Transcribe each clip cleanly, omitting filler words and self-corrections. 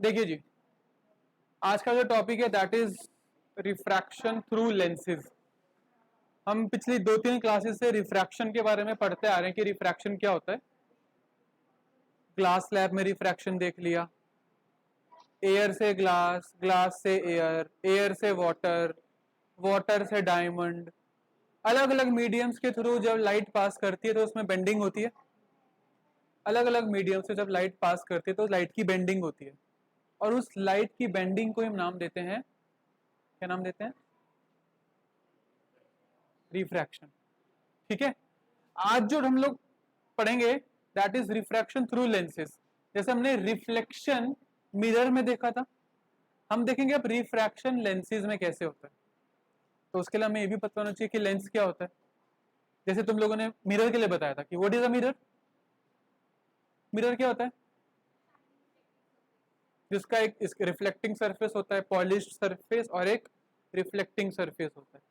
देखिए जी, आज का जो टॉपिक है that is refraction through lenses. हम पिछली 2-3 क्लासेस से रिफ्रैक्शन के बारे में पढ़ते आ रहे हैं कि रिफ्रैक्शन क्या होता है। ग्लास लैब में रिफ्रैक्शन देख लिया, एयर से ग्लास, ग्लास से एयर, एयर से वाटर, वाटर से डायमंड। अलग अलग मीडियम्स के थ्रू जब लाइट पास करती है तो उसमें बेंडिंग होती है। अलग अलग मीडियम से जब लाइट पास करती है तो लाइट की बेंडिंग होती है, और उस लाइट की बेंडिंग को हम नाम देते हैं, क्या नाम देते हैं? रिफ्रैक्शन। ठीक है। आज जो हम लोग पढ़ेंगे that is refraction through lenses. जैसे हमने रिफ्लेक्शन मिरर में देखा था, हम देखेंगे अब रिफ्रैक्शन लेंसेज में कैसे होता है। तो उसके लिए हमें ये भी पता होना चाहिए कि लेंस क्या होता है। जैसे तुम लोगों ने मिरर के लिए बताया था कि what is a mirror. Mirror क्या होता है? जिसका एक रिफ्लेक्टिंग सरफेस होता है, पॉलिश्ड सरफेस, और एक रिफ्लेक्टिंग सरफेस होता है।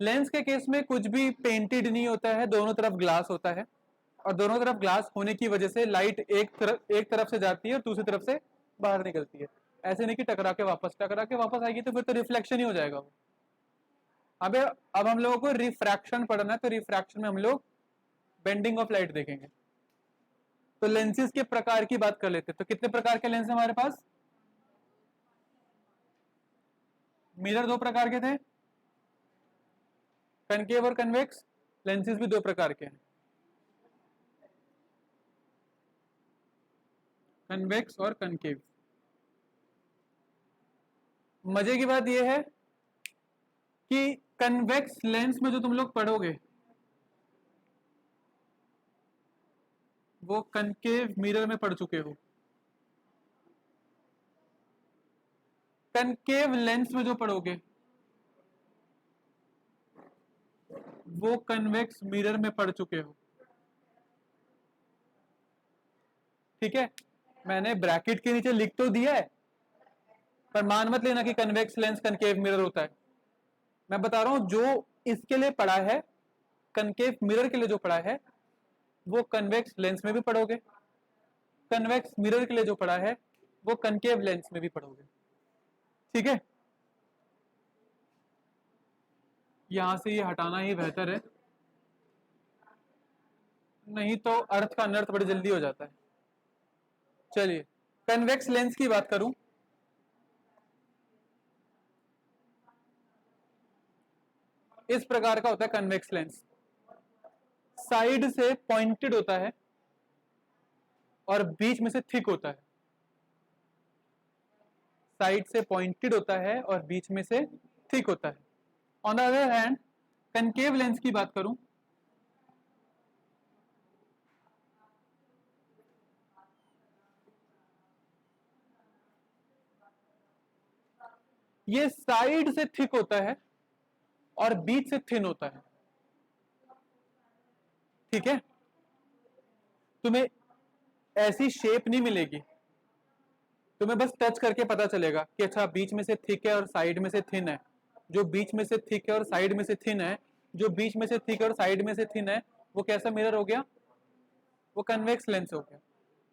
लेंस के केस में कुछ भी पेंटेड नहीं होता है, दोनों तरफ ग्लास होता है, और दोनों तरफ ग्लास होने की वजह से लाइट एक तरफ से जाती है और दूसरी तरफ से बाहर निकलती है। ऐसे नहीं कि टकरा के वापस आएगी, तो फिर तो रिफ्लेक्शन ही हो जाएगा वो। अब हम लोगों को रिफ्रैक्शन पढ़ना है, तो रिफ्रैक्शन में हम लोग बेंडिंग ऑफ लाइट देखेंगे। तो लेंसेज के प्रकार की बात कर लेते हैं। तो कितने प्रकार के लेंस हमारे पास? मिरर 2 प्रकार के थे, कनकेव और कन्वेक्स। लेंसेज भी 2 प्रकार के हैं, कन्वेक्स और कनकेव। मजे की बात यह है कि कन्वेक्स लेंस में जो तुम लोग पढ़ोगे वो कनकेव मिरर में पढ़ चुके हो। कनकेव लेंस में जो पढ़ोगे वो कन्वेक्स मिरर में पढ़ चुके हो। ठीक है। मैंने ब्रैकेट के नीचे लिख तो दिया है, पर मान मत लेना कि कन्वेक्स लेंस कनकेव मिरर होता है। मैं बता रहा हूं जो इसके लिए पढ़ा है, कनकेव मिरर के लिए जो पढ़ा है वो कन्वेक्स लेंस में भी पढ़ोगे, कन्वेक्स मिरर के लिए जो पढ़ा है वो कनकेव लेंस में भी पढ़ोगे। ठीक है। यहां से ये हटाना ही बेहतर है, नहीं तो अर्थ का अनर्थ बड़ी जल्दी हो जाता है। चलिए, कन्वेक्स लेंस की बात करूं, इस प्रकार का होता है कन्वेक्स लेंस। साइड से पॉइंटेड होता है और बीच में से थिक होता है। साइड से पॉइंटेड होता है और बीच में से थिक होता है। On the other hand, concave lens की बात करूं, ये साइड से थिक होता है और बीच से थिन होता है। ठीक है। तुम्हें ऐसी शेप नहीं मिलेगी, तुम्हें बस टच करके पता चलेगा कि अच्छा बीच में से थिक है और साइड में से थिन है। जो बीच में से थिक है और साइड में से थिन है, जो बीच में से थिक है और साइड में से थिन है, वो कैसा मिरर हो गया? वो कन्वेक्स लेंस हो गया।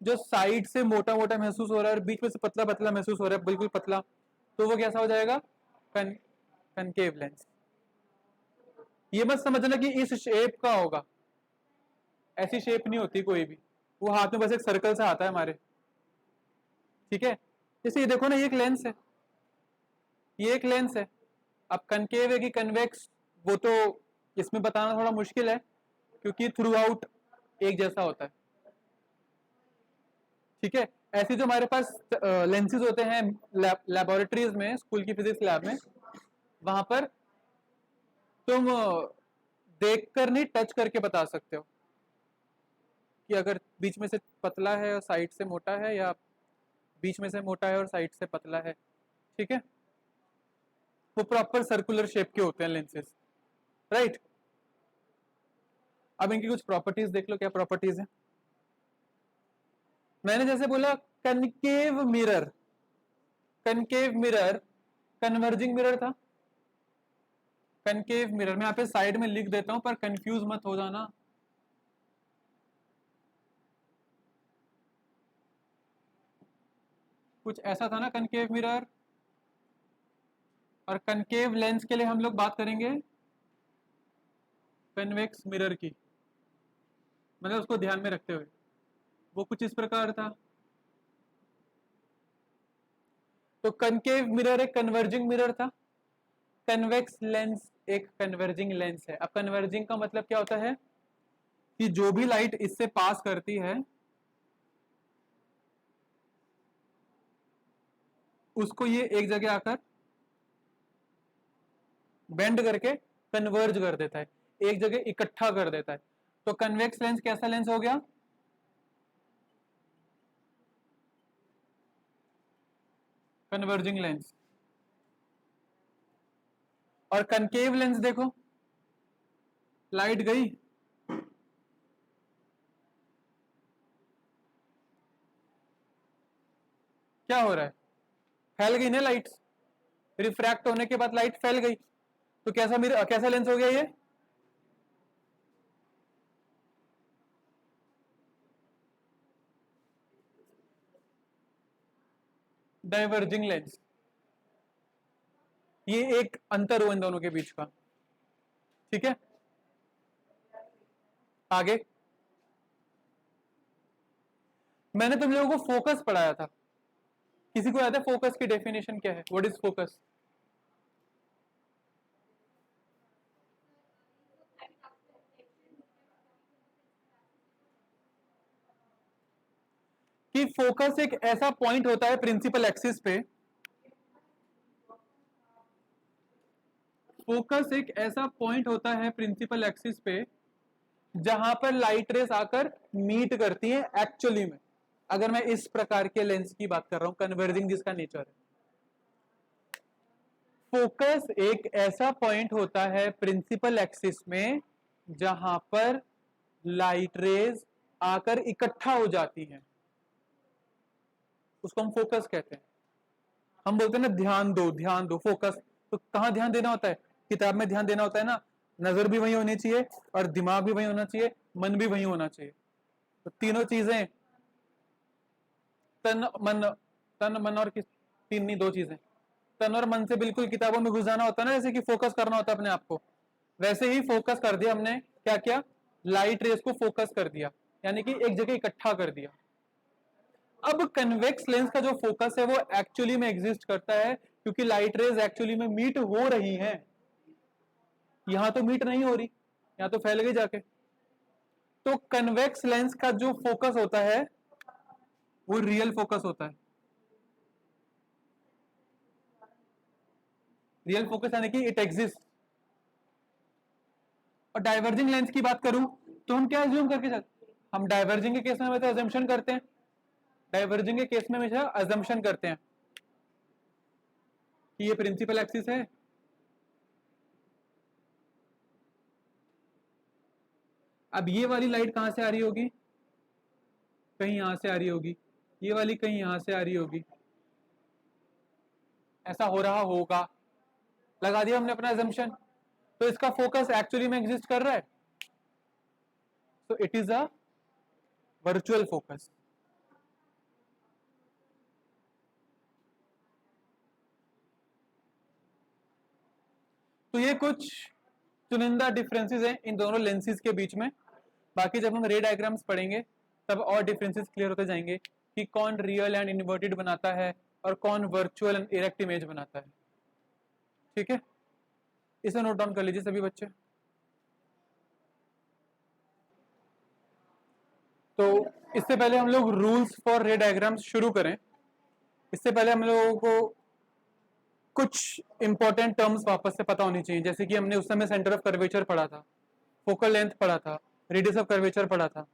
जो साइड से मोटा मोटा महसूस हो रहा है और बीच में से पतला पतला महसूस हो रहा है, बिल्कुल पतला, तो वो कैसा हो जाएगा? Concave lens. ये मत समझना कि इस शेप का होगा, ऐसी शेप नहीं होती कोई भी। वो हाथ में बस एक सर्कल सा आता है हमारे। ठीक है। जैसे ये देखो ना, ये एक लेंस है, ये एक लेंस है। अब कनकेव है कि कन्वेक्स, वो तो इसमें बताना थोड़ा मुश्किल है, क्योंकि थ्रू आउट एक जैसा होता है। ठीक है। ऐसे जो हमारे पास लेंसेज होते हैं लेबोरेटरीज में, स्कूल की फिजिक्स लैब में, वहां पर तुम देखकर नहीं, टच करके बता सकते हो कि अगर बीच में से पतला है और साइड से मोटा है, या बीच में से मोटा है और साइड से पतला है। ठीक है। वो प्रॉपर सर्कुलर शेप के होते हैं लेंसेज, राइट। अब इनकी कुछ प्रॉपर्टीज देख लो, क्या प्रॉपर्टीज है। मैंने जैसे बोला concave mirror, concave mirror converging mirror था। कनकेव मिरर मैं यहाँ पे साइड में लिख देता हूं, पर कंफ्यूज मत हो जाना। कुछ ऐसा था ना कनकेव मिरर, और कनकेव लेंस के लिए हम लोग बात करेंगे कन्वेक्स मिरर की, मतलब उसको ध्यान में रखते हुए। वो कुछ इस प्रकार था। तो कनकेव मिरर एक कन्वर्जिंग मिरर था, कन्वेक्स लेंस एक कन्वर्जिंग लेंस है। अब कन्वर्जिंग का मतलब क्या होता है कि जो भी लाइट इससे पास करती है उसको ये एक जगह आकर बेंड करके कन्वर्ज कर देता है, एक जगह इकट्ठा कर देता है। तो कन्वेक्स लेंस कैसा लेंस हो गया? Converging lens. और कनकेव लेंस देखो, लाइट गई, क्या हो रहा है? फैल गई ना लाइट, रिफ्रैक्ट होने के बाद लाइट फैल गई। तो कैसा मिरर, कैसा लेंस हो गया ये? Diverging lens. ये एक अंतर हो इन दोनों के बीच का। ठीक है, आगे मैंने तुम लोगों को फोकस पढ़ाया था। किसी को याद है फोकस की डेफिनेशन क्या है? What is focus? कि फोकस एक ऐसा पॉइंट होता है प्रिंसिपल एक्सिस पे, फोकस एक ऐसा पॉइंट होता है प्रिंसिपल एक्सिस पे जहां पर लाइट रेस आकर मीट करती है एक्चुअली में। अगर मैं इस प्रकार के लेंस की बात कर रहा हूं कन्वर्जिंग जिसका नेचर है, फोकस एक ऐसा पॉइंट होता है प्रिंसिपल एक्सिस में जहां पर लाइट रेज आकर इकट्ठा हो जाती हैं, उसको हम फोकस कहते हैं। हम बोलते हैं ना ध्यान दो, ध्यान दो, फोकस। तो कहां ध्यान देना होता है? किताब में ध्यान देना होता है ना। नजर भी वही होनी चाहिए और दिमाग भी वही होना चाहिए, मन भी वही होना चाहिए। तो तीनों चीजें, तन मन, तन मन और किस, तीन नहीं, दो चीजें, तन और मन से बिल्कुल किताबों में घुस जाना होता है ना, जैसे कि फोकस करना होता है अपने आप को। वैसे ही फोकस कर दिया हमने, क्या किया? लाइट रेस को फोकस कर दिया, यानी कि एक जगह इकट्ठा कर दिया। अब कन्वेक्स लेंस का जो फोकस है वो एक्चुअली में एग्जिस्ट करता है, क्योंकि लाइट रेज एक्चुअली में मीट हो रही हैं। यहां तो मीट नहीं हो रही, यहां तो फैल गई जाके। तो कन्वेक्स लेंस का जो फोकस होता है वो रियल फोकस होता है। रियल फोकस यानी कि इट एग्जिस्ट। और डाइवर्जिंग लेंस की बात करूं तो हम क्या एज्यूम करके चलते? हम डाइवर्जिंग के केस में हमेशा अजम्पशन करते हैं, डाइवर्जिंग के केस में हमेशा अजम्पशन करते हैं कि ये प्रिंसिपल एक्सिस है, अब ये वाली लाइट कहां से आ रही होगी? कहीं यहां से आ रही होगी, ये वाली कहीं यहां से आ रही होगी, ऐसा हो रहा होगा। लगा दिया हमने अपना अजम्पशन। तो इसका फोकस एक्चुअली में एग्जिस्ट कर रहा है, तो it is a virtual focus. तो ये कुछ चुनिंदा डिफरेंसेस हैं इन दोनों लेंसेज के बीच में। बाकी जब हम रे डायग्राम्स पढ़ेंगे तब और डिफरेंसेस क्लियर होते जाएंगे कि कौन रियल एंड इन्वर्टेड बनाता है और कौन वर्चुअल एंड इरेक्ट इमेज बनाता है। ठीक है, इसे नोट डाउन कर लीजिए सभी बच्चे। तो इससे पहले हम लोग रूल्स फॉर रे डायग्राम्स शुरू करें, इससे पहले हम लोगों को कुछ इंपॉर्टेंट टर्म्स वापस से पता होनी चाहिए। जैसे कि हमने उस समय सेंटर ऑफ कर्वेचर पढ़ा था, फोकल लेंथ पढ़ा था, रेडियस ऑफ कर्वेचर पढ़ा था।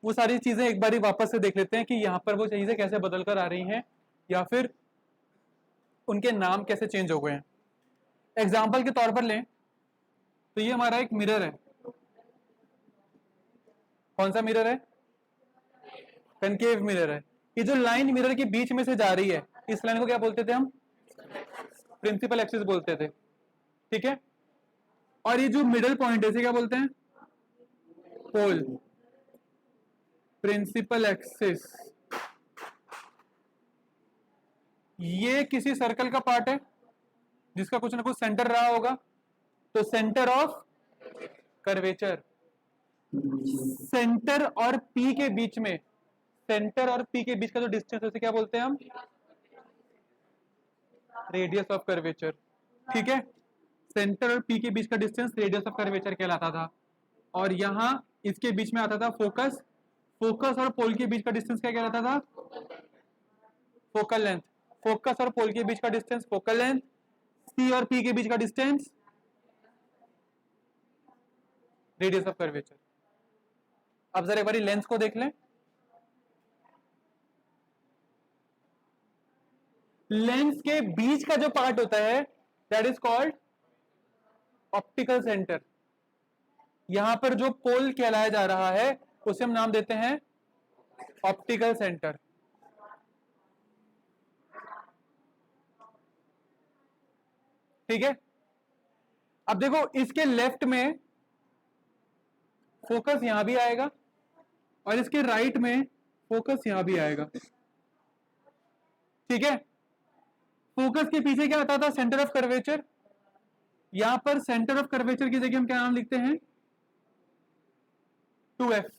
वो सारी चीजें एक बार वापस से देख लेते हैं कि यहाँ पर वो चीजें कैसे बदल कर आ रही हैं या फिर उनके नाम कैसे चेंज हो गए हैं। एग्जाम्पल के तौर पर लें तो ये हमारा एक मिरर है। कौन सा मिरर है? कनकेव मिरर है। ये जो लाइन मिरर के बीच में से जा रही है, इस लाइन को क्या बोलते थे हम? प्रिंसिपल एक्सिस बोलते थे। ठीक है, और ये जो मिडल पॉइंट है इसे क्या बोलते हैं? पोल। प्रिंसिपल एक्सिस ये किसी सर्कल का पार्ट है जिसका कुछ ना कुछ सेंटर रहा होगा, तो सेंटर ऑफ कर्वेचर। सेंटर और पी के बीच में, सेंटर और पी के बीच का जो डिस्टेंस है उसे क्या बोलते हैं हम? Radius of curvature. ठीक है, सेंटर और पी के बीच का डिस्टेंस रेडियस ऑफ कर्वेचर कहलाता था। और यहां इसके बीच में आता था फोकस। फोकस और पोल के बीच का डिस्टेंस क्या कहलाता था? Focal length. फोकस और पोल के बीच का डिस्टेंस फोकल लेंथ। सी और पी के बीच का डिस्टेंस रेडियस ऑफ कर्वेचर। अब जरा एक बार लेंस को देख लें। लेंस के बीच का जो पार्ट होता है that is called optical centre. यहां पर जो पोल कहलाया जा रहा है उसे हम नाम देते हैं ऑप्टिकल सेंटर। ठीक है, अब देखो इसके लेफ्ट में फोकस यहां भी आएगा और इसके राइट में फोकस यहां भी आएगा। ठीक है, फोकस के पीछे क्या आता था? Centre of curvature. यहां पर सेंटर ऑफ कर्वेचर की जगह हम क्या नाम लिखते हैं? 2f।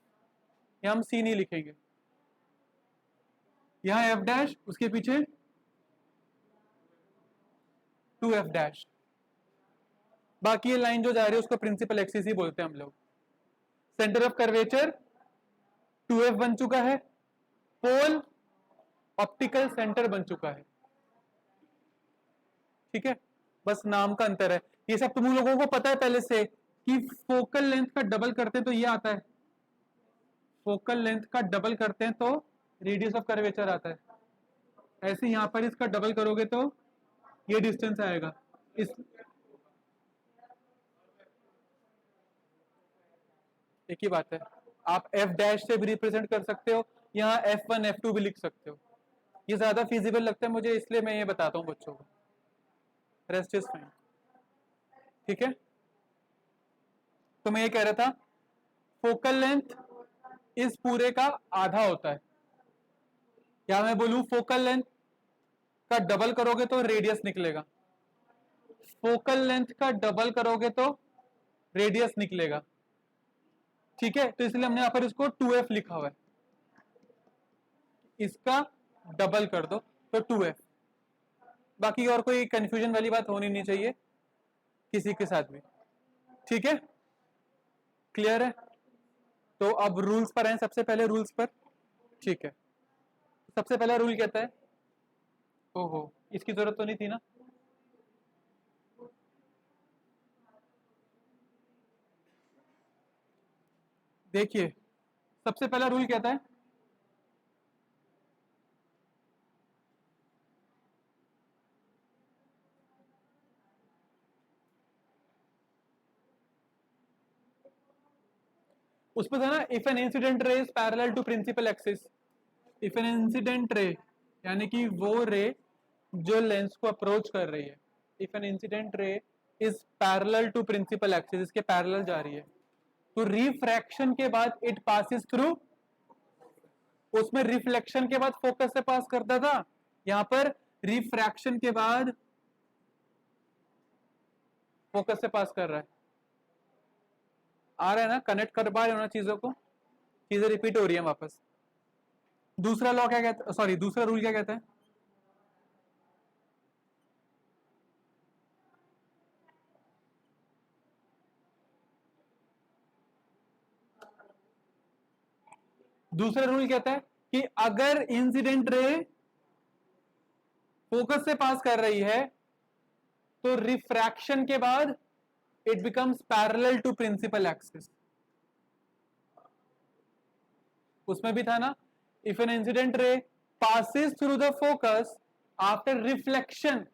यहां हम c नहीं लिखेंगे, यहां f डैश, उसके पीछे 2f डैश। बाकी ये लाइन जो जा रही है उसको प्रिंसिपल एक्सिस ही बोलते हैं हम लोग। सेंटर ऑफ कर्वेचर 2f बन चुका है, पोल ऑप्टिकल सेंटर बन चुका है। ठीक है, बस नाम का अंतर है। ये सब तुम लोगों को पता है पहले से कि फोकल लेंथ का डबल करते हैं तो ये आता है, फोकल लेंथ का डबल करते हैं तो रेडियस ऑफ कर्वेचर आता है। ऐसे यहां पर इसका डबल करोगे तो ये डिस्टेंस आएगा। इस एक ही बात है, आप एफ डैश से भी रिप्रेजेंट कर सकते हो, यहाँ F1 F2 भी लिख सकते हो। ये ज्यादा फिजिबल लगता है मुझे, इसलिए मैं ये बताता हूँ बच्चों को। Rest is fine. ठीक है, तो मैं ये कह रहा था फोकल लेंथ इस पूरे का आधा होता है। या मैं बोलूं फोकल लेंथ का डबल करोगे तो रेडियस निकलेगा, फोकल लेंथ का डबल करोगे तो रेडियस निकलेगा। ठीक है, तो इसलिए हमने यहां पर इसको 2f लिखा हुआ है। इसका डबल कर दो तो 2f। बाकी और कोई कंफ्यूजन वाली बात होनी नहीं चाहिए किसी के साथ भी। ठीक है, क्लियर है? तो अब रूल्स पर आए, सबसे पहले रूल्स पर। ठीक है, सबसे पहला रूल कहता है, ओहो इसकी जरूरत तो नहीं थी ना। देखिए, सबसे पहला रूल कहता है उस पर था ना, if an incident ray is parallel to principal axis. If an incident ray यानी कि वो रे जो लेंस को अप्रोच कर रही है, if an incident ray is parallel to principal axis, इसके पैरेलल जा रही है, तो रिफ्रैक्शन के बाद इट पासिस थ्रू। उसमें रिफ्लेक्शन के बाद फोकस से पास करता था, यहां पर रिफ्रैक्शन के बाद फोकस से पास कर रहा है। आ रहा है ना, कनेक्ट कर पा रहे हो ना चीजों को, चीजें रिपीट हो रही है वापस। दूसरा लॉ क्या कहता है, सॉरी दूसरा रूल क्या कहता है? दूसरा रूल कहता है कि अगर इंसिडेंट रे फोकस से पास कर रही है तो रिफ्रैक्शन के बाद it becomes parallel to principal axis. उसमें भी था ना, if an incident ray passes through the focus after reflection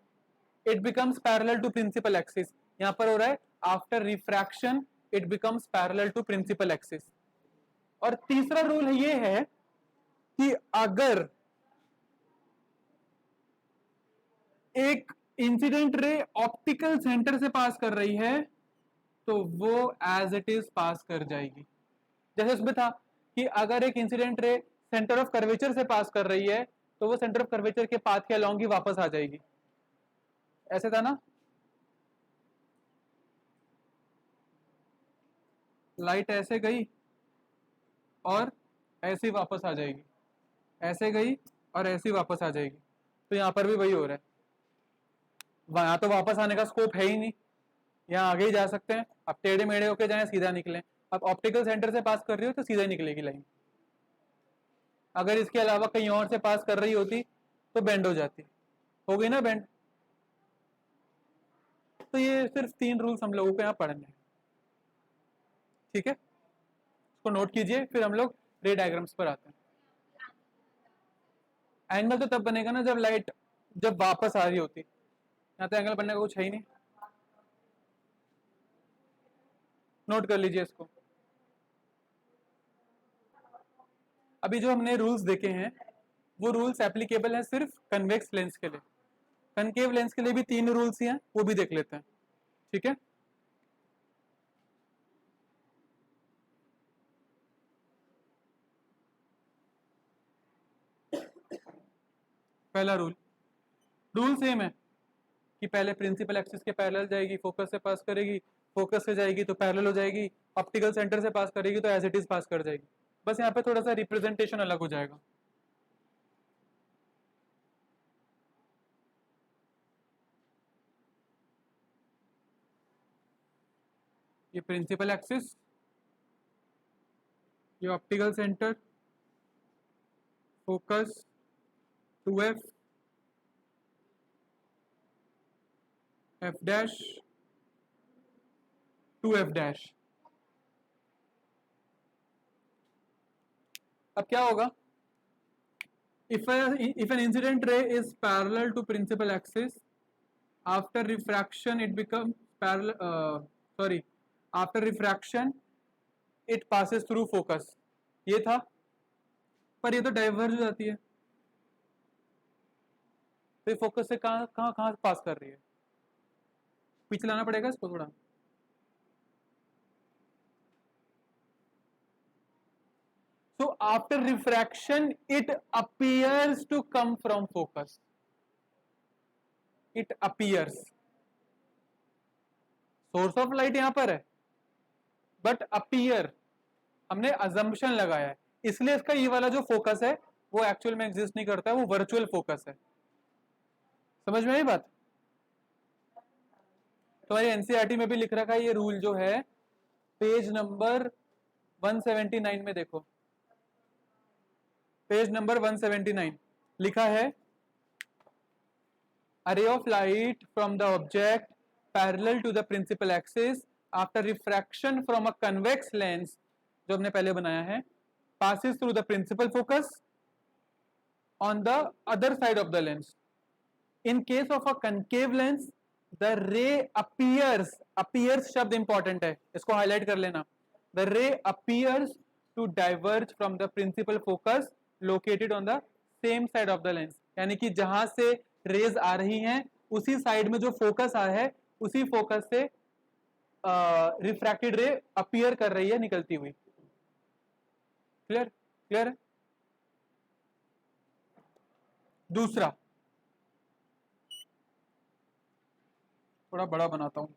it becomes parallel to principal axis। यहां पर हो रहा है after refraction it becomes parallel to principal axis। और तीसरा रूल ये है कि अगर एक इंसिडेंट रे ऑप्टिकल सेंटर से पास कर रही है तो वो एज इट इज पास कर जाएगी। जैसे उसमें था कि अगर एक incident ray centre of curvature से पास कर रही है तो वो सेंटर ऑफ कर्वेचर के पाथ के अलोंग ही वापस आ जाएगी। ऐसे था ना, लाइट ऐसे गई और ऐसे ही वापस आ जाएगी, ऐसे गई और ऐसे ही वापस आ जाएगी। तो यहाँ पर भी वही हो रहा है, वहां तो वापस आने का स्कोप है ही नहीं, यहाँ आगे ही जा सकते हैं। अब टेढ़े मेढ़े होके जाए सीधा निकले, अब ऑप्टिकल सेंटर से पास कर रही हो तो सीधा ही निकलेगी लाइन। अगर इसके अलावा कहीं और से पास कर रही होती तो बेंड हो जाती, हो गई ना बेंड। तो ये सिर्फ 3 रूल्स हम लोगों को यहाँ पढ़ने हैं, ठीक है, इसको नोट कीजिए, फिर हम लोग रे डायग्राम्स पर आते हैं। एंगल तो तब बनेगा ना जब लाइट जब वापस आ रही होती, यहाँ तो एंगल बनने का कुछ है ही नहीं। नोट कर लीजिए इसको। अभी जो हमने रूल्स देखे हैं वो रूल्स एप्लीकेबल है सिर्फ कन्वेक्स लेंस के लिए। कनकेव लेंस के लिए भी 3 रूल्स ही हैं, वो भी देख लेते हैं, ठीक है। पहला रूल सेम है कि पहले प्रिंसिपल एक्सिस के पैरेलल जाएगी, फोकस से पास करेगी, फोकस से जाएगी तो पैरेलल हो जाएगी, ऑप्टिकल सेंटर से पास करेगी तो एज इट इज पास कर जाएगी। बस यहाँ पे थोड़ा सा रिप्रेजेंटेशन अलग हो जाएगा। ये प्रिंसिपल एक्सिस, ये optical centre, focus 2f, f dash 2f dash. अब क्या होगा, if an incident ray is parallel to principal axis, after refraction it becomes parallel, after refraction it passes through focus, ये था, पर ये तो डाइवर्ज हो जाती है, तो ये फोकस से कहाँ पास कर रही है, पीछे लाना पड़ेगा इसको थोड़ा। So after refraction it appears to come from focus, it appears, source of light यहां पर है बट अपीयर हमने अजम्पशन लगाया है, इसलिए इसका ये वाला जो फोकस है वो एक्चुअल में एग्जिस्ट नहीं करता है, वो वर्चुअल फोकस है। समझ में आई बात। तुम्हारी एनसीईआरटी में भी लिख रखा है ये रूल जो है, पेज नंबर 179 में देखो, पेज नंबर 179 लिखा है, a ray of light from the object parallel to the principal axis after refraction from a convex lens, जो हमने पहले बनाया है, passes through the principal focus on the other side of the lens. In case of a concave lens the ray appears शब्द important है, इसको highlight कर लेना, the ray appears to diverge from the principal focus located on the same side of the lens, यानी कि जहां से raise आ रही हैं उसी साइड में जो फोकस आ है उसी फोकस से रिफ्रैक्टेड रे अपीयर कर रही है निकलती हुई। क्लियर है। दूसरा थोड़ा बड़ा बनाता हूं,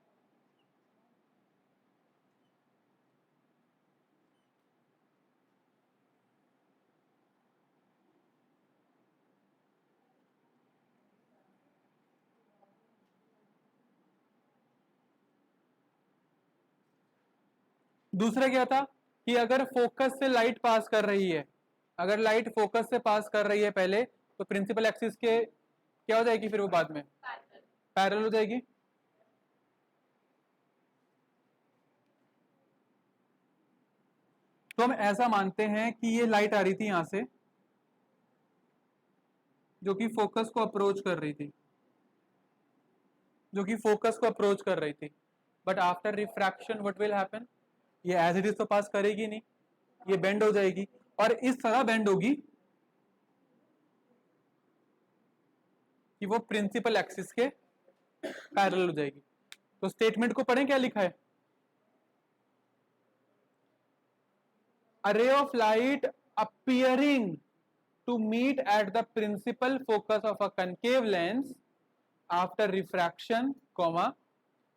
दूसरा क्या था कि अगर फोकस से लाइट पास कर रही है, अगर लाइट फोकस से पास कर रही है पहले तो प्रिंसिपल एक्सिस के क्या हो जाएगी, फिर वो बाद में पैरेलल हो जाएगी। तो हम ऐसा मानते हैं कि ये लाइट आ रही थी यहां से जो कि फोकस को अप्रोच कर रही थी, but after refraction what will happen, ये एज इट इज तो पास करेगी नहीं, ये बेंड हो जाएगी और इस तरह बेंड होगी कि वो प्रिंसिपल एक्सिस के पैरेलल हो जाएगी। तो स्टेटमेंट को पढ़ें, क्या लिखा है, a ray of light appearing to meet at the principal focus of a concave lens after refraction, comma,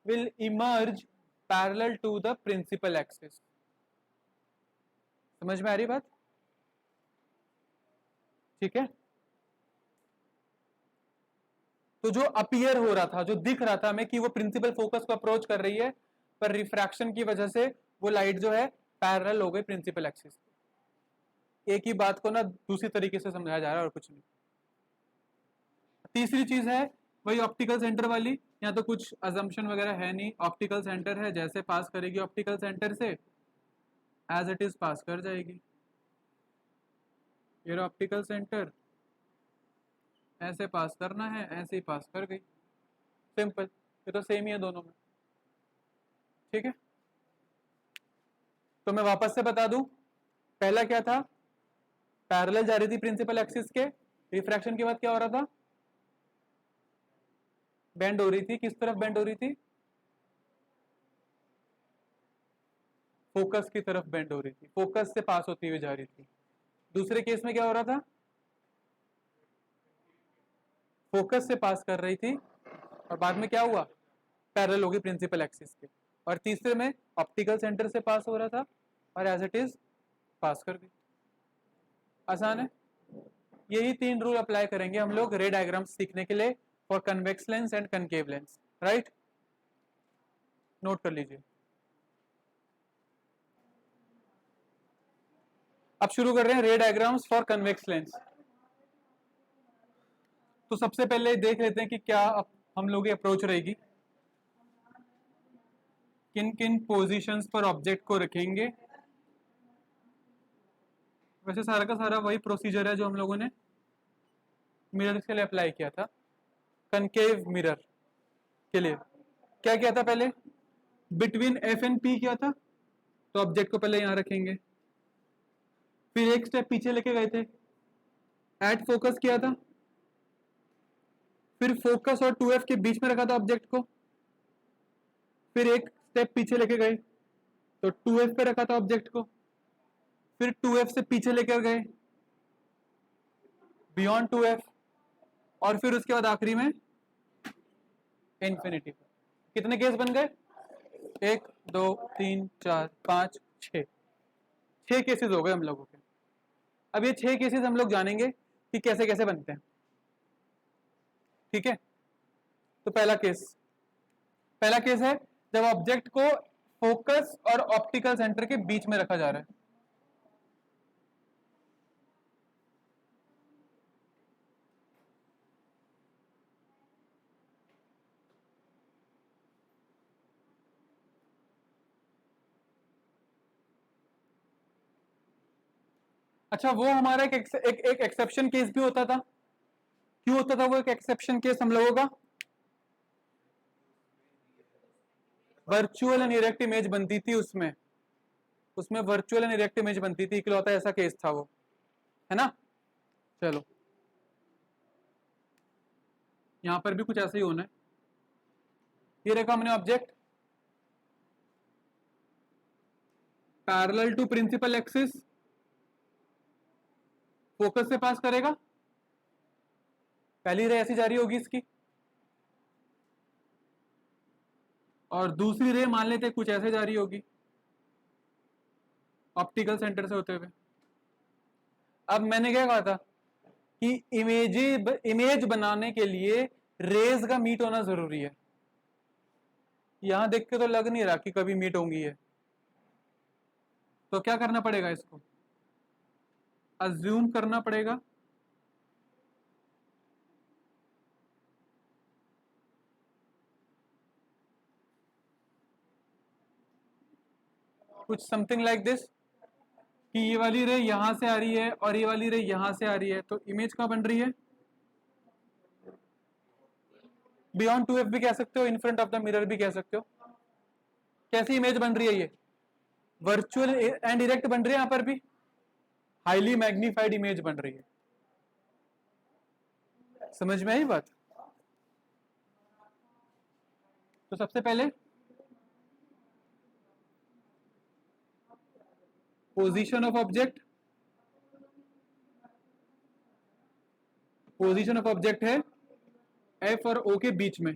will emerge parallel to the principal axis. समझ में आ रही बात? ठीक है, तो जो अपीयर हो रहा था, जो दिख रहा था हमें कि वो प्रिंसिपल फोकस को अप्रोच कर रही है, पर रिफ्रैक्शन की वजह से वो लाइट जो है पैरेलल हो गई प्रिंसिपल एक्सिस। एक ही बात को ना दूसरी तरीके से समझाया जा रहा है और कुछ नहीं। तीसरी चीज है वही ऑप्टिकल सेंटर वाली, यहाँ तो कुछ अजम्पशन वगैरह है नहीं, ऑप्टिकल सेंटर है, जैसे पास करेगी ऑप्टिकल सेंटर से एज इट इज पास कर जाएगी। ये ऑप्टिकल सेंटर ऐसे पास करना है, ऐसे ही पास कर गई, सिंपल। ये तो सेम ही है दोनों में, ठीक है। तो मैं वापस से बता दूं, पहला क्या था, पैरेलल जा रही थी प्रिंसिपल एक्सिस के, रिफ्रैक्शन के बाद क्या हो रहा था, बेंड हो रही थी। किस तरफ बेंड हो रही थी? फोकस की तरफ बेंड हो रही थी, फोकस से पास होती हुई जा रही थी। दूसरे केस में क्या हो रहा था, फोकस से पास कर रही थी और बाद में क्या हुआ, पैरेलल होगी प्रिंसिपल एक्सिस के। और तीसरे में ऑप्टिकल सेंटर से पास हो रहा था और एज इट इज पास कर गई। आसान है। यही तीन रूल अप्लाई करेंगे हम लोग रे डायग्राम सीखने के लिए for convex lens and concave lens, right? Note कर लीजिए। अब शुरू कर रहे हैं रे डायग्राम्स फॉर कन्वेक्स लेंस। तो सबसे पहले देख लेते हैं कि क्या हम लोग अप्रोच रहेगी, किन किन पोजीशंस पर ऑब्जेक्ट को रखेंगे। वैसे सारा का सारा वही प्रोसीजर है जो हम लोगों ने मिरर के लिए अप्लाई किया था। कनकेव मिरर के लिए क्या किया था, पहले बिटवीन एफ एंड पी किया था, तो ऑब्जेक्ट को पहले यहां रखेंगे। फिर एक स्टेप पीछे लेके गए थे, एट फोकस किया था, फिर फोकस और 2F के बीच में रखा था ऑब्जेक्ट को। फिर एक स्टेप पीछे लेके गए तो 2F पे रखा था ऑब्जेक्ट को। फिर 2F से पीछे लेकर गए बियॉन्ड 2F, और फिर उसके बाद आखिरी में इंफिनिटी। कितने केस बन गए? 1 2 3 4 5 6, 6 केसेस हो गए हम लोगों के। अब ये 6 केसेस हम लोग जानेंगे कि कैसे कैसे बनते हैं, ठीक है। तो पहला केस है जब ऑब्जेक्ट को फोकस और ऑप्टिकल सेंटर के बीच में रखा जा रहा है। अच्छा, वो हमारा एक एक्सेप्शन केस भी होता था। क्यों होता था वो एक एक्सेप्शन केस हम लोगों का? वर्चुअल एंड इरेक्ट इमेज बनती थी उसमें वर्चुअल एंड इरेक्ट इमेज बनती थी, इकलौता ऐसा केस था वो, है ना। चलो यहां पर भी कुछ ऐसा ही होना है। ये रखा हमने object parallel to principal axis, focus से पास करेगा, पहली रे ऐसी जारी होगी इसकी, और दूसरी रे मान लेते कुछ ऐसे जारी होगी ऑप्टिकल सेंटर से होते हुए। अब मैंने क्या कहा था कि इमेज बनाने के लिए रेज का मीट होना जरूरी है। यहां देख के तो लग नहीं रहा कि कभी मीट होंगी है, तो क्या करना पड़ेगा, इसको अज्यूम करना पड़ेगा कुछ समथिंग लाइक दिस, कि ये वाली रे यहां से आ रही है और ये वाली रे यहां से आ रही है, तो इमेज कहां बन रही है? बियॉन्ड 2F भी कह सकते हो, इन फ्रंट ऑफ द मिरर भी कह सकते हो। कैसी इमेज बन रही है ये? वर्चुअल एंड डायरेक्ट बन रही है, यहां पर भी हाईली मैग्नीफाइड इमेज बन रही है। समझ में आई बात? तो सबसे पहले position of object, position of object है एफ और ओ के बीच में।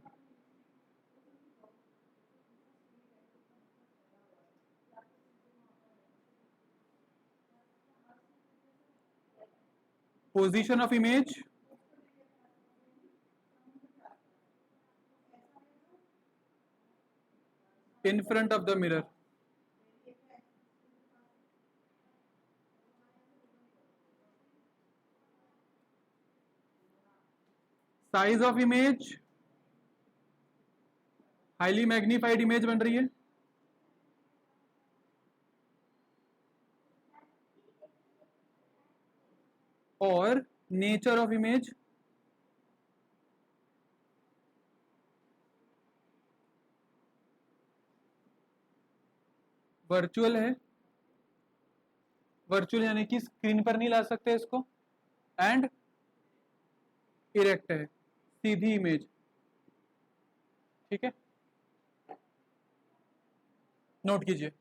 Position of image in front of the mirror. Size of image, highly magnified image बन रही है। और नेचर ऑफ इमेज, वर्चुअल है। वर्चुअल यानी कि स्क्रीन पर नहीं ला सकते इसको। एंड इरेक्ट है, सीधी इमेज। ठीक है, नोट कीजिए।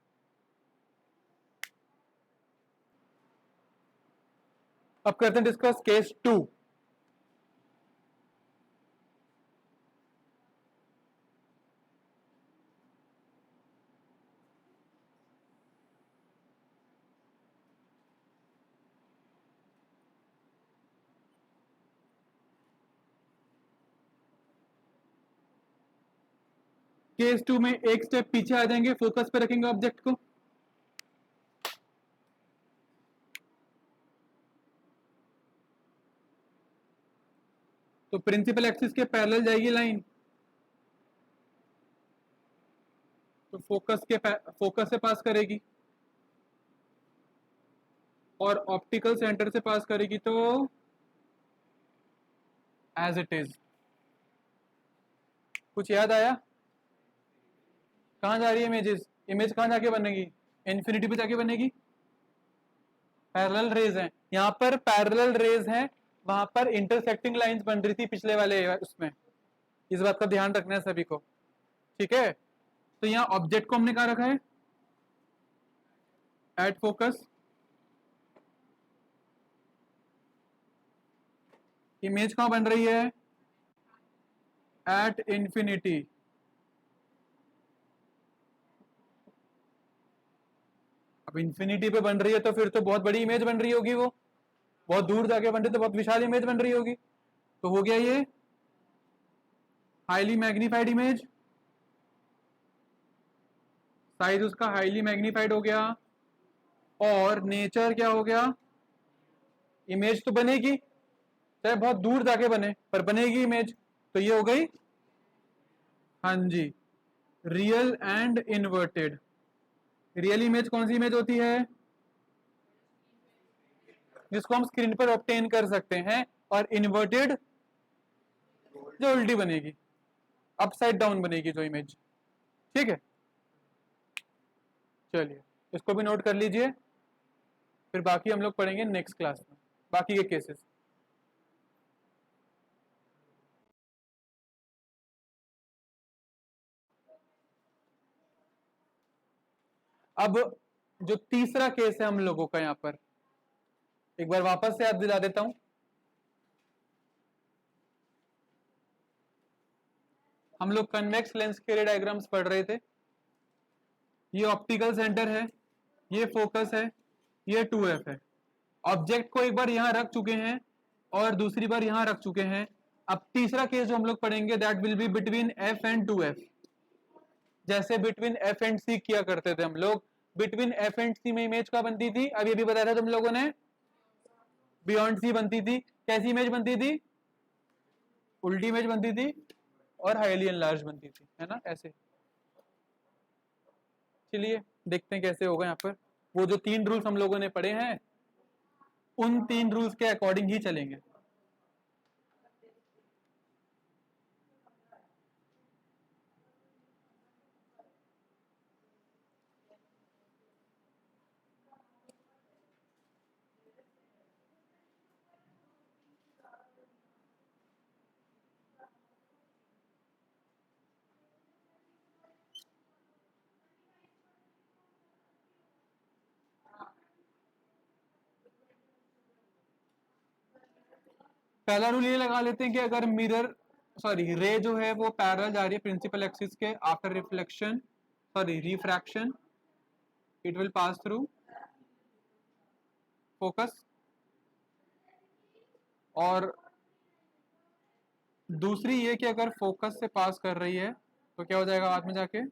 अब करते हैं डिस्कस केस 2। केस 2 में एक स्टेप पीछे आ जाएंगे, फोकस पे रखेंगे ऑब्जेक्ट को। तो प्रिंसिपल एक्सिस के पैरेलल जाएगी लाइन, तो फोकस से पास करेगी और ऑप्टिकल सेंटर से पास करेगी, तो एज इट इज। कुछ याद आया? कहां जा रही है इमेजेस? इमेज कहां जाके बनेगी? इन्फिनिटी पे जाके बनेगी। पैरेलल रेज हैं, यहां पर पैरेलल रेज हैं, वहां पर इंटरसेक्टिंग लाइंस बन रही थी पिछले वाले उसमें। इस बात का ध्यान रखना है सभी को। ठीक है, तो यहां ऑब्जेक्ट को हमने कहा रखा है एट फोकस। इमेज कहां बन रही है? At infinity. अब इंफिनिटी पे बन रही है तो फिर तो बहुत बड़ी इमेज बन रही होगी, वो बहुत दूर जाके बन रही तो बहुत विशाल इमेज बन रही होगी। तो हो गया ये हाईली मैग्नीफाइड इमेज, साइज उसका हाईली मैग्नीफाइड हो गया। और नेचर क्या हो गया? इमेज तो बनेगी, चाहे बहुत दूर जाके बने पर बनेगी इमेज। तो ये हो गई, हाँ जी, real and inverted. Real image कौन सी इमेज होती है? जिसको हम स्क्रीन पर ऑब्टेन कर सकते हैं। और इन्वर्टेड जो उल्टी बनेगी, अपसाइड डाउन बनेगी जो इमेज। ठीक है, चलिए इसको भी नोट कर लीजिए, फिर बाकी हम लोग पढ़ेंगे नेक्स्ट क्लास में बाकी के केसेस। अब जो तीसरा केस है हम लोगों का, यहां पर एक बार वापस से याद दिला देता हूं। हम लोग कन्वेक्स लेंस के रे डायग्राम्स पढ़ रहे थे। ये ऑप्टिकल सेंटर है, ये फोकस है, ये 2f है। ऑब्जेक्ट को एक बार यहां रख चुके हैं और दूसरी बार यहां रख चुके हैं। अब तीसरा केस जो हम लोग पढ़ेंगे that will be between f and 2f। जैसे बिटवीन f एंड c किया करते थे हम लोग। बिटवीन f एंड c में इमेज क्या बनती थी? अभी अभी बताया था तुम लोगों ने, बियॉन्ड c बनती थी। कैसी इमेज बनती थी? उल्टी इमेज बनती थी और हाईली एनलार्ज बनती थी, है ना, ऐसे। चलिए देखते हैं कैसे होगा यहाँ पर। वो जो 3 रूल्स हम लोगों ने पढ़े हैं उन 3 रूल्स के अकॉर्डिंग ही चलेंगे। पहला रूल ये लगा लेते हैं कि अगर रे जो है वो पैरेलल जा रही है प्रिंसिपल एक्सिस के, after reflection refraction it will pass through focus. और दूसरी ये कि अगर फोकस से पास कर रही है तो क्या हो जाएगा बाद में जाके,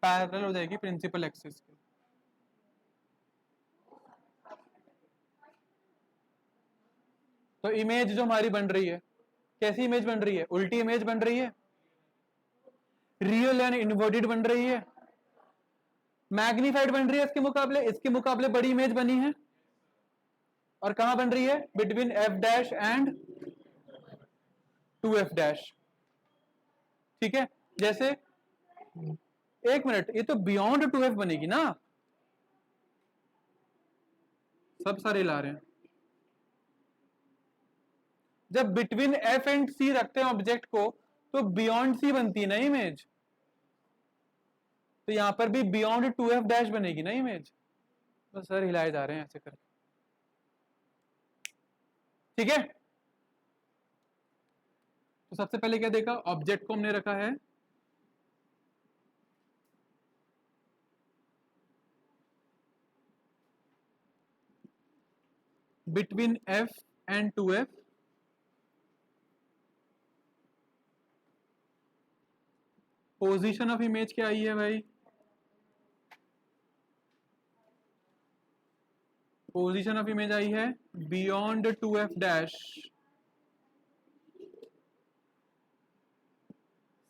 पैरेलल हो जाएगी प्रिंसिपल एक्सिस के। तो इमेज जो हमारी बन रही है, कैसी इमेज बन रही है? उल्टी इमेज बन रही है, रियल एंड इन्वर्टेड बन रही है, मैग्नीफाइड बन रही है इसके मुकाबले बड़ी इमेज बनी है। और कहां बन रही है? Between F dash and 2f dash. ठीक है, जैसे एक मिनट, ये तो बियॉन्ड 2f बनेगी ना, सब सारे ला रहे हैं। जब बिटवीन f एंड c रखते हैं ऑब्जेक्ट को तो बियॉन्ड c बनती है ना इमेज, तो यहां पर भी बियॉन्ड 2f डैश बनेगी ना इमेज। तो सर हिलाए जा रहे हैं ऐसे करके, ठीक है। तो सबसे पहले क्या देखा, ऑब्जेक्ट को हमने रखा है between f and 2f। Position of image क्या आई है भाई? पोजीशन ऑफ इमेज आई है beyond 2f dash.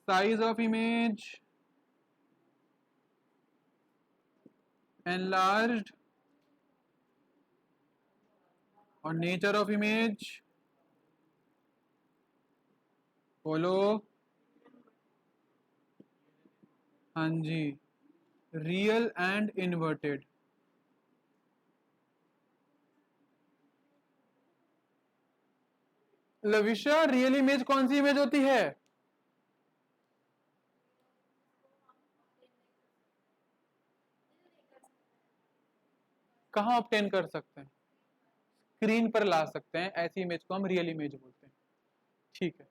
Size of image enlarged और नेचर ऑफ इमेज बोलो। हाँ जी, real and inverted. Lavisha, real image कौन सी इमेज होती है? कहां ऑब्टेन कर सकते हैं? स्क्रीन पर ला सकते हैं, ऐसी इमेज को हम रियल इमेज बोलते हैं। ठीक है,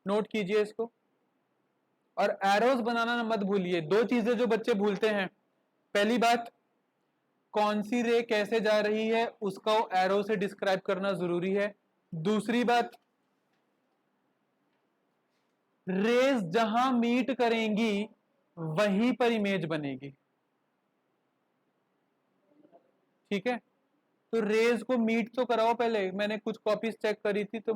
नोट कीजिए इसको। और एरोज बनाना मत भूलिए। दो चीजें जो बच्चे भूलते हैं, पहली बात, कौन सी रे कैसे जा रही है उसको एरो से डिस्क्राइब करना जरूरी है। दूसरी बात, रेज जहां मीट करेंगी वहीं पर इमेज बनेगी। ठीक है, तो रेज को मीट तो कराओ पहले। मैंने कुछ कॉपीज चेक करी थी तो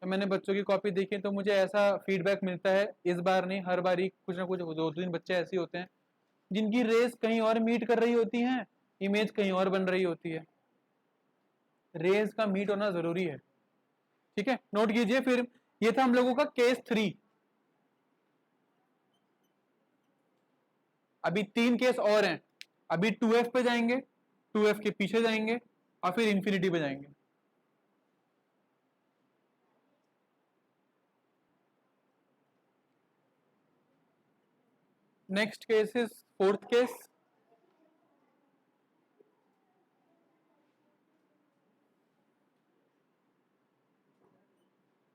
मैंने बच्चों की कॉपी देखी तो मुझे ऐसा फीडबैक मिलता है, इस बार नहीं हर बार ही कुछ ना कुछ 2-3 बच्चे ऐसे होते हैं जिनकी रेस कहीं और मीट कर रही होती हैं, इमेज कहीं और बन रही होती है। रेस का मीट होना जरूरी है। ठीक है, नोट कीजिए। फिर ये था हम लोगों का केस 3। अभी 3 केस और हैं। अभी 2f पे जाएंगे, 2f के पीछे जाएंगे और फिर इंफिनिटी पे जाएंगे। Next case is fourth case.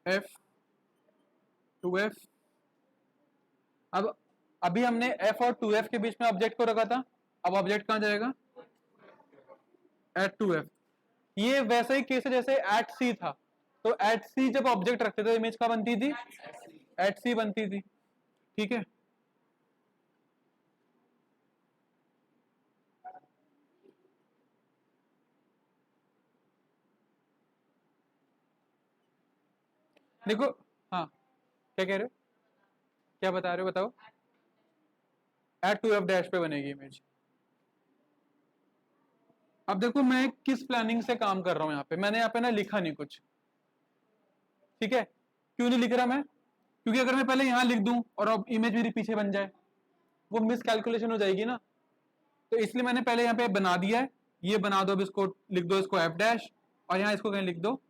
f 2f। अब अभी हमने f और 2f के बीच में ऑब्जेक्ट को रखा था, अब ऑब्जेक्ट कहां जाएगा? Eight 2f। ये वैसा ही केस है जैसे एट c था। तो एट c जब ऑब्जेक्ट रखते थे इमेज का बनती थी, एट c बनती थी। ठीक है, देखो। हाँ, क्या कह रहे हो, क्या बता रहे हो, बताओ। एट 2f डैश पे बनेगी इमेज। अब देखो मैं किस प्लानिंग से काम कर रहा हूं यहाँ पे। मैंने यहाँ पे ना लिखा नहीं कुछ, ठीक है। क्यों नहीं लिख रहा मैं? क्योंकि अगर मैं पहले यहाँ लिख दूं और अब इमेज मेरी पीछे बन जाए, वो मिस कैलकुलेशन हो जाएगी ना। तो इसलिए मैंने पहले यहाँ पे बना दिया है। ये बना दो, अब इसको लिख दो, इसको एफ डैश, और यहाँ इसको कहीं लिख दो,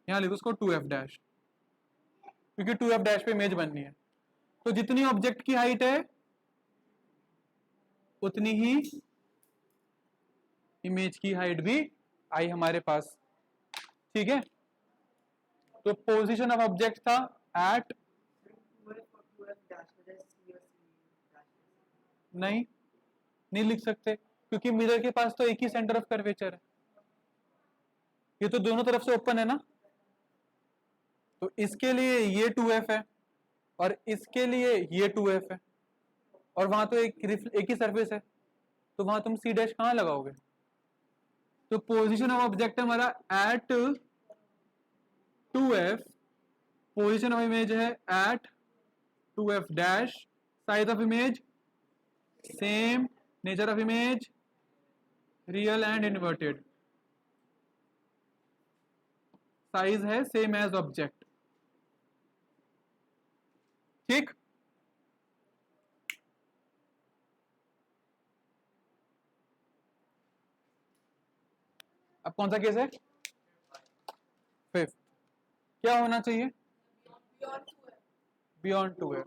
यहाँ लिख दो इसको 2f डैश, क्योंकि 2f डैश पे इमेज बननी है। तो जितनी ऑब्जेक्ट की हाइट है उतनी ही इमेज की हाइट भी आई हमारे पास, ठीक है। तो पोजीशन ऑफ ऑब्जेक्ट था एट, नहीं नहीं लिख सकते क्योंकि मिरर के पास तो एक ही सेंटर ऑफ कर्वेचर है, ये तो दोनों तरफ से ओपन है ना। तो इसके लिए ये 2f है और इसके लिए ये 2f है, और वहां तो एक ही सरफेस है, तो वहां तुम सी डैश कहां लगाओगे। तो पोजीशन ऑफ ऑब्जेक्ट हमारा at 2f, position of image है at 2f dash, size of image same, nature of image real and inverted, size है सेम एज ऑब्जेक्ट, ठीक। अब कौन सा केस है, फिफ्थ। क्या होना चाहिए, बियॉन्ड 2f।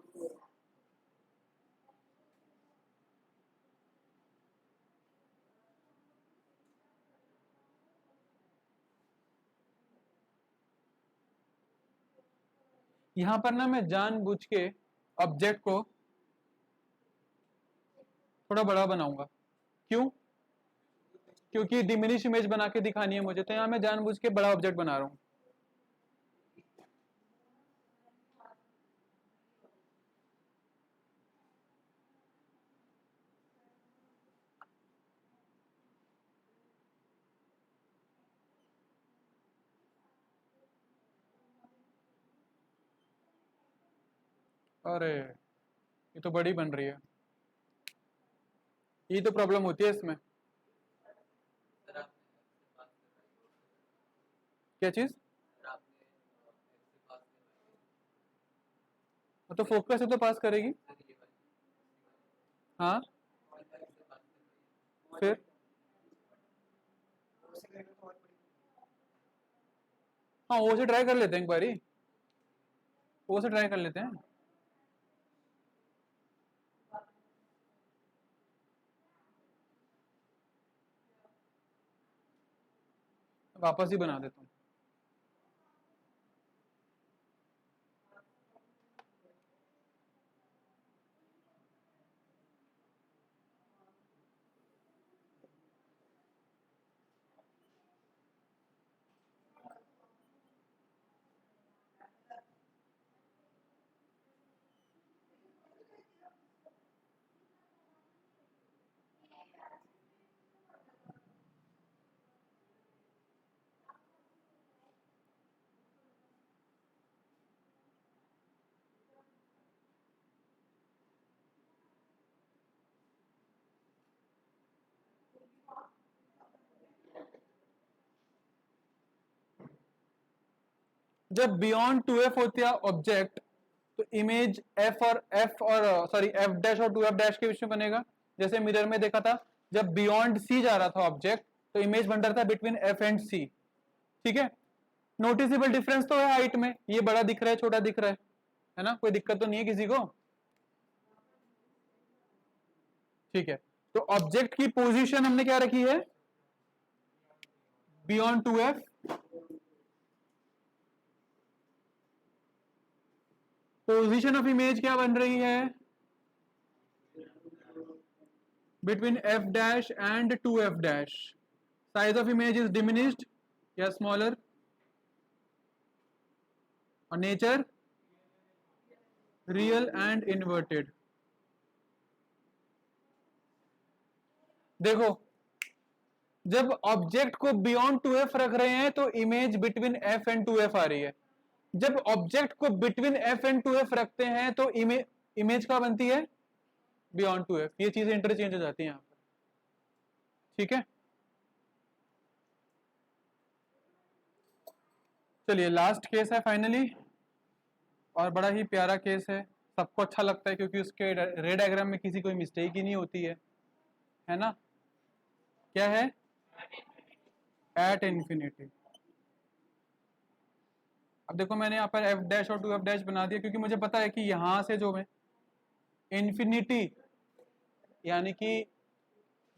यहां पर ना मैं जानबूझ के ऑब्जेक्ट को थोड़ा बड़ा बनाऊंगा, क्यों, क्योंकि डिमिनिश इमेज बना के दिखानी है मुझे, तो यहां मैं जानबूझ के बड़ा ऑब्जेक्ट बना रहा हूं। अरे ये तो बड़ी बन रही है, ये तो प्रॉब्लम होती है इसमें। क्या चीज, तो फोकस से तो पास करेगी, हाँ फिर हाँ वो से ट्राई कर लेते हैं एक बारी, वो से ट्राई कर लेते हैं। वापस ही बना देता हूँ। जब बियॉन्ड 2f होती है ऑब्जेक्ट, तो इमेज एफ और सॉरी एफ डैश और 2f डैश के बीच में बनेगा। जैसे मिरर में देखा था, जब बियॉन्ड सी जा रहा था ऑब्जेक्ट, तो इमेज बन रहा था बिटवीन एफ एंड सी, ठीक है। नोटिसेबल डिफरेंस तो है हाइट में, ये बड़ा दिख रहा है छोटा दिख रहा है ना, कोई दिक्कत तो नहीं है किसी को, ठीक है। तो ऑब्जेक्ट की पोजीशन हमने क्या रखी है, beyond 2f, position of image क्या बन रही है, between F dash and 2f dash, size of image is diminished या स्मॉलर, और नेचर रियल एंड इन्वर्टेड। देखो जब ऑब्जेक्ट को बियॉन्ड 2f रख रहे हैं तो image between f and 2f आ रही है, जब ऑब्जेक्ट को बिटवीन f एंड 2f रखते हैं तो इमेज क्या बनती है, बियॉन्ड 2f। ये चीजें इंटरचेंज हो जाती हैं यहां पर, ठीक है। चलिए लास्ट केस है फाइनली, और बड़ा ही प्यारा केस है, सबको अच्छा लगता है क्योंकि उसके रे डायग्राम में किसी कोई मिस्टेक ही नहीं होती है ना। क्या है, एट इंफिनिटी। अब देखो मैंने यहाँ पर एफ डैश और 2f डैश बना दिया क्योंकि मुझे पता है कि यहां से जो मैं इंफिनिटी यानी कि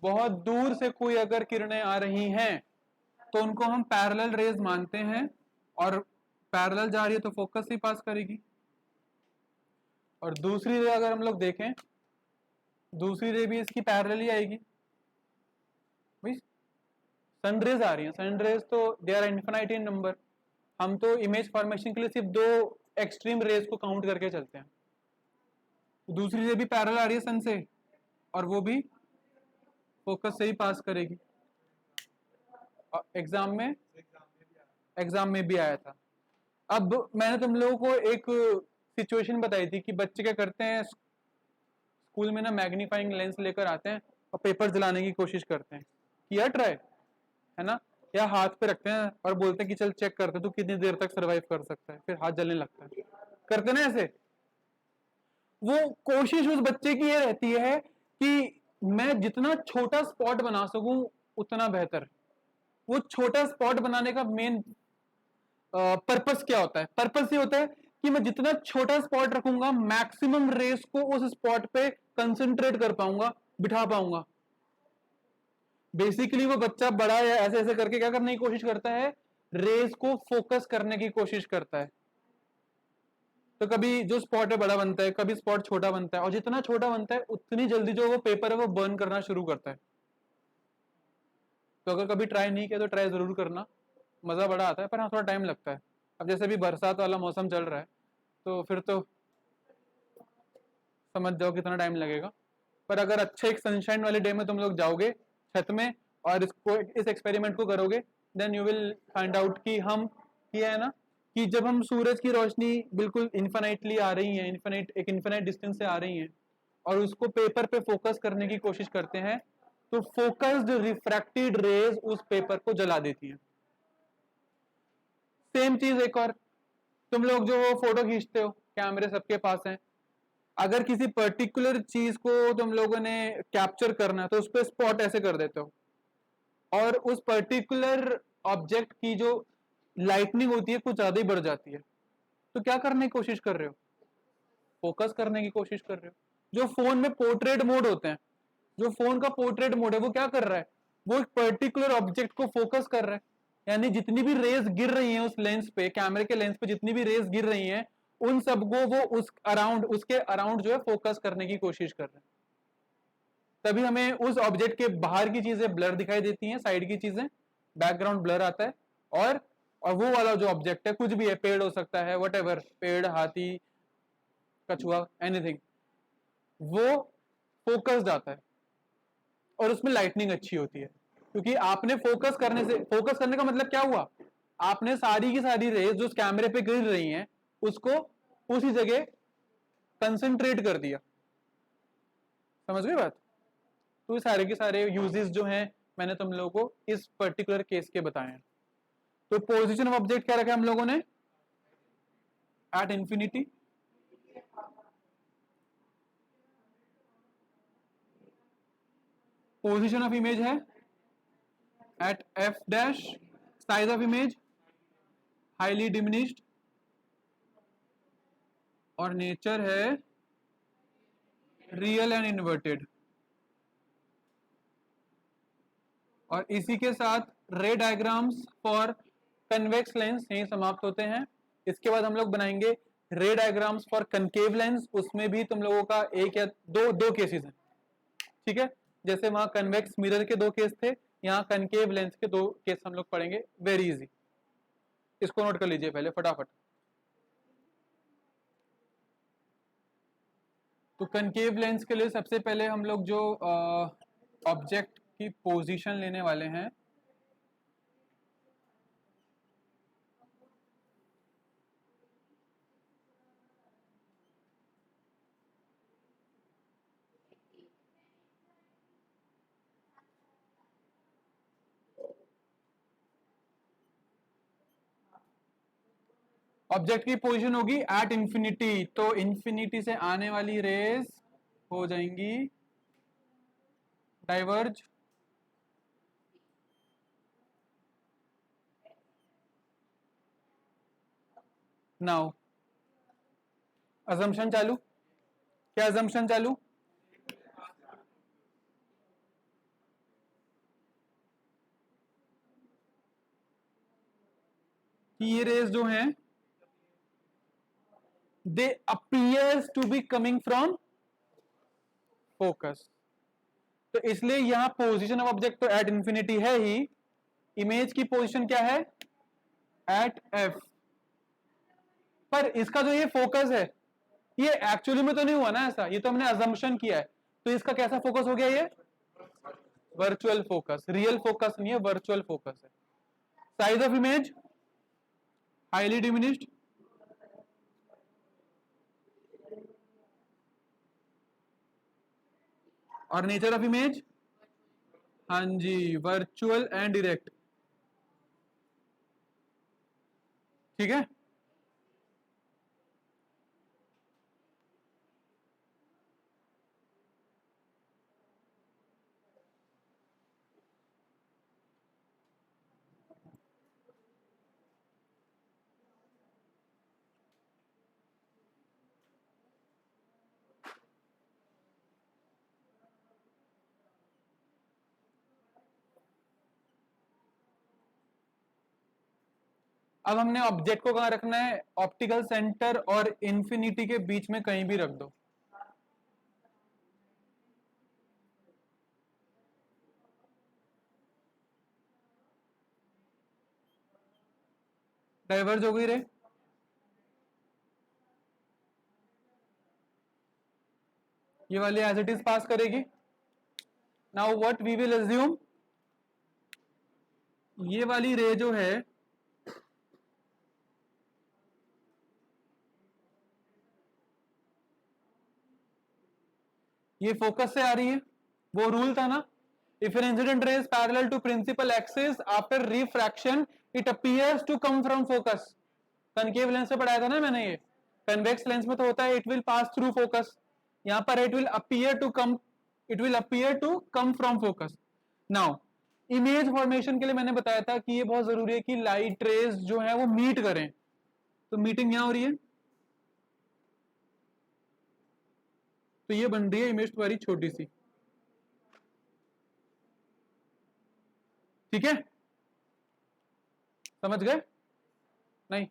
बहुत दूर से कोई अगर किरणें आ रही हैं तो उनको हम पैरेलल रेज मानते हैं, और पैरेलल जा रही है तो फोकस ही पास करेगी। और दूसरी रे अगर हम लोग देखें, दूसरी रे भी इसकी पैरेलल ही आएगी। भाई सनरेज आ रही हैं, सनरेज तो they are infinite in number, हम तो इमेज फॉर्मेशन के लिए सिर्फ दो एक्सट्रीम रेज को काउंट करके चलते हैं। दूसरी रे भी पैरेलल आ रही है सन से, और वो भी फोकस से ही पास करेगी। एग्जाम में भी आया था। अब मैंने तुम लोगों को एक सिचुएशन बताई थी कि बच्चे क्या करते हैं, स्कूल में ना मैग्नीफाइंग लेंस लेकर आते हैं और पेपर जलाने की कोशिश करते हैं, किया ट्राई है ना, या हाथ पे रखते हैं और बोलते हैं कि चल चेक करते तू कितनी देर तक सरवाइव कर सकता है, फिर हाथ जलने लगता है, करते ना ऐसे। वो कोशिश उस बच्चे की ये रहती है कि मैं जितना छोटा स्पॉट बना सकूं उतना बेहतर। वो छोटा स्पॉट बनाने का मेन पर्पस क्या होता है? पर्पस ये होता है कि मैं जितना छोटा स्पॉट रखूंगा मैक्सिमम रेस को उस स्पॉट पे कंसंट्रेट कर पाऊंगा, बिठा पाऊंगा। बेसिकली वो बच्चा बड़ा या ऐसे ऐसे करके क्या करने की कोशिश करता है, रेस को फोकस करने की कोशिश करता है। तो कभी जो स्पॉट है बड़ा बनता है, कभी स्पॉट छोटा बनता है, और जितना छोटा बनता है उतनी जल्दी जो वो पेपर है वो बर्न करना शुरू करता है। तो अगर कभी ट्राई नहीं किया तो ट्राई जरूर करना, मजा बड़ा आता है, पर हाँ थोड़ा टाइम लगता है। अब जैसे भी बरसात वाला मौसम चल रहा है तो फिर तो समझ जाओ कितना टाइम लगेगा। पर अगर अच्छे एक सनशाइन वाले डे में तुम लोग जाओगे छत में और इस एक्सपेरिमेंट को करोगे, then you will find out कि हम, किया है ना, कि जब हम सूरज की रोशनी बिल्कुल इन्फिनाइटली आ रही है, एक इन्फिनाइट डिस्टेंस से आ रही है, और उसको पेपर पे फोकस करने की कोशिश करते हैं, तो फोकस्ड रिफ्रैक्टेड रेज उस पेपर को जला देती है। सेम चीज एक और, तुम लोग जो फोटो खींचते हो, कैमरे सबके पास हैं, अगर किसी पर्टिकुलर चीज को तुम लोगों ने कैप्चर करना है तो उस पर स्पॉट ऐसे कर देते हो, और उस पर्टिकुलर ऑब्जेक्ट की जो लाइटनिंग होती है कुछ ज्यादा ही बढ़ जाती है, तो क्या करने की कोशिश कर रहे हो? फोकस करने की कोशिश कर रहे हो। जो फोन में पोर्ट्रेट मोड होते हैं, जो फोन का पोर्ट्रेट मोड है वो क्या कर रहा है, वो एक पर्टिकुलर ऑब्जेक्ट को फोकस कर रहा है, यानी जितनी भी रेज गिर रही हैं उस लेंस पे, कैमरे के लेंस पे जितनी भी रेज गिर रही हैं उन सबको वो उसके अराउंड जो है फोकस करने की कोशिश कर रहे हैं। तभी हमें उस ऑब्जेक्ट के बाहर की चीजें ब्लर दिखाई देती हैं, साइड की चीजें बैकग्राउंड ब्लर आता है, और वो वाला जो ऑब्जेक्ट है, कुछ भी है, पेड़ हो सकता है, वट पेड़, हाथी, कछुआ, एनीथिंग, वो फोकस्ड आता है और उसमें लाइटनिंग अच्छी होती है, क्योंकि आपने फोकस करने का मतलब क्या हुआ, आपने सारी की सारी रेज जो उस कैमरे पे गिर रही हैं उसको उसी जगह कंसंट्रेट कर दिया। समझ गए बात? तो ये सारे के सारे यूजेस जो हैं मैंने तुम लोगों को इस पर्टिकुलर केस के बताए हैं। तो पोजीशन ऑफ ऑब्जेक्ट क्या रखा है हम लोगों ने? At infinity. Position of image है at F dash. Size of image highly diminished, और नेचर है रियल एंड इन्वर्टेड। और इसी के साथ रे डायग्राम्स फॉर कन्वेक्स लेंस यही समाप्त होते हैं। इसके बाद हम लोग बनाएंगे रे डायग्राम्स फॉर कनकेव लेंस, उसमें भी तुम लोगों का एक या दो केसेस हैं, ठीक है? जैसे वहां कन्वेक्स मिरर के दो केस थे, यहाँ कनकेव लेंस के दो केस हम लोग पढ़ेंगे, वेरी इजी। इसको नोट कर लीजिए पहले फटाफट। तो कनकेव लेंस के लिए सबसे पहले हम लोग जो ऑब्जेक्ट की पोजीशन लेने वाले हैं, ऑब्जेक्ट की पोजीशन होगी एट इंफिनिटी, तो इंफिनिटी से आने वाली रेज हो जाएंगी डाइवर्ज। नाउ अजम्पशन चालू, क्या अजम्पशन चालू? कि ये रेज जो हैं they appears to be coming from focus. तो इसलिए यहां पोजीशन ऑफ ऑब्जेक्ट तो एट इंफिनिटी है ही, इमेज की पोजीशन क्या है, एट एफ। पर इसका जो ये फोकस है ये एक्चुअली में तो नहीं हुआ ना ऐसा, ये तो हमने अजम्पशन किया है। तो इसका कैसा फोकस हो गया, ये वर्चुअल फोकस, रियल फोकस नहीं है, वर्चुअल फोकस है। Size of image highly diminished, और नेचर ऑफ इमेज, हाँ जी, वर्चुअल एंड डायरेक्ट। ठीक है, अब हमने ऑब्जेक्ट को कहां रखना है, ऑप्टिकल सेंटर और इंफिनिटी के बीच में कहीं भी रख दो। डाइवर्ज हो गई रे, ये वाली एज इट इज पास करेगी। Now what we will assume, ये वाली रे जो है ये फोकस से आ रही है, वो रूल था ना, if an incident ray is parallel to principal axis after refraction it appears to come from focus. Concave lens में पढ़ाया था ना मैंने, ये कन्वेक्स लेंस में तो होता है it will pass through focus, यहां पर it will appear to come, it will appear to come from focus. Now image formation के लिए मैंने बताया था कि ये बहुत जरूरी है कि लाइट रेज जो है वो मीट करें, तो मीटिंग यहां हो रही है, तो ये बन रही है इमेज तुम्हारी छोटी सी। ठीक है, समझ गए, नहीं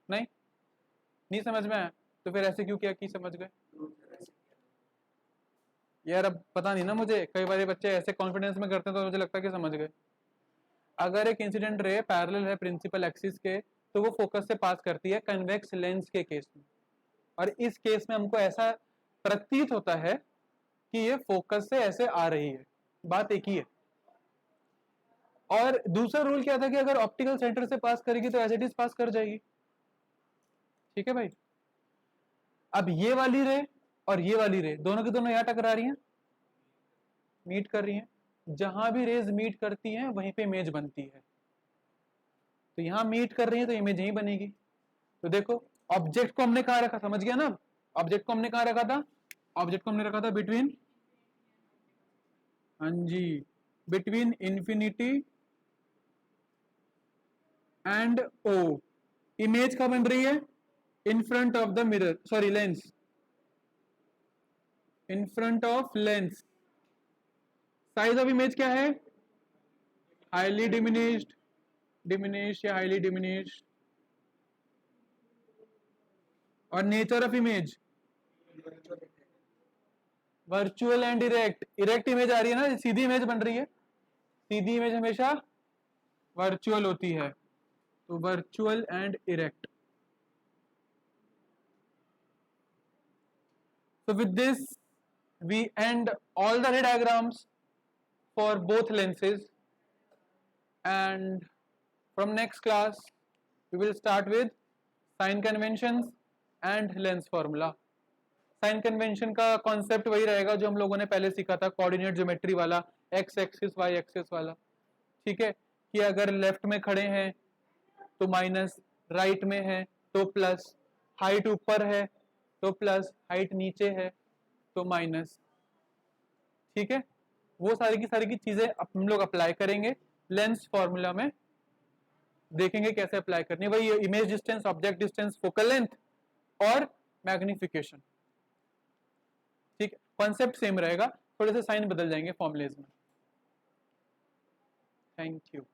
नहीं नहीं समझ में आया, तो फिर ऐसे क्यों किया कि समझ गए यार, अब पता नहीं ना मुझे, कई बार बच्चे ऐसे कॉन्फिडेंस में करते हैं तो मुझे लगता है कि समझ गए। अगर एक इंसिडेंट रे पैरेलल है प्रिंसिपल एक्सिस के तो वो फोकस से पास करती है कन्वेक्स लेंस के केस में, और इस केस में हमको ऐसा प्रतीत होता है कि ये फोकस से ऐसे आ रही है, बात एक ही है। और दूसरा रूल क्या था कि अगर ऑप्टिकल सेंटर से पास करेगी तो एज इट इज पास कर जाएगी। ठीक है भाई, अब ये वाली रे और ये वाली रे दोनों की दोनों यहां टकरा रही हैं, मीट कर रही हैं, जहां भी रेज मीट करती हैं वहीं पे इमेज बनती है, तो यहां मीट कर रही है तो इमेज यहीं बनेगी। तो देखो ऑब्जेक्ट को हमने कहां रखा, समझ गया ना, ऑब्जेक्ट को हमने कहां रखा था, ऑब्जेक्ट को हमने रखा था बिटवीन, हाँ जी, बिटवीन इंफिनिटी एंड ओ। इमेज कहां बन रही है, in front of the mirror, sorry lens, in front of lens. Size of image क्या है, हाईली डिमिनिश्ड, डिमिनिश या हाईली डिमिनिश्ड। और nature of image virtual and erect, erect image आ रही है ना, सीधी इमेज बन रही है, सीधी इमेज हमेशा वर्चुअल होती है, तो virtual and erect. So with this we end all the ray diagrams for both lenses, and from next class we will start with sign conventions and lens formula. Sign convention का concept वही रहेगा जो हम लोगों ने पहले सीखा था, कोऑर्डिनेट ज्योमेट्री वाला, एक्स एक्सिस वाई एक्सिस वाला। ठीक है, कि अगर लेफ्ट में खड़े हैं तो माइनस, राइट में है तो प्लस, हाइट ऊपर है तो प्लस, हाइट नीचे है तो माइनस। ठीक है, वो सारी की चीजें हम लोग अप्लाई करेंगे लेंस फॉर्मूला में, देखेंगे कैसे अप्लाई करनी है, वही image distance, object distance, focal length और मैग्निफिकेशन। ठीक है, कॉन्सेप्ट सेम रहेगा, थोड़े से साइन बदल जाएंगे फॉर्मुलेज में। Thank you.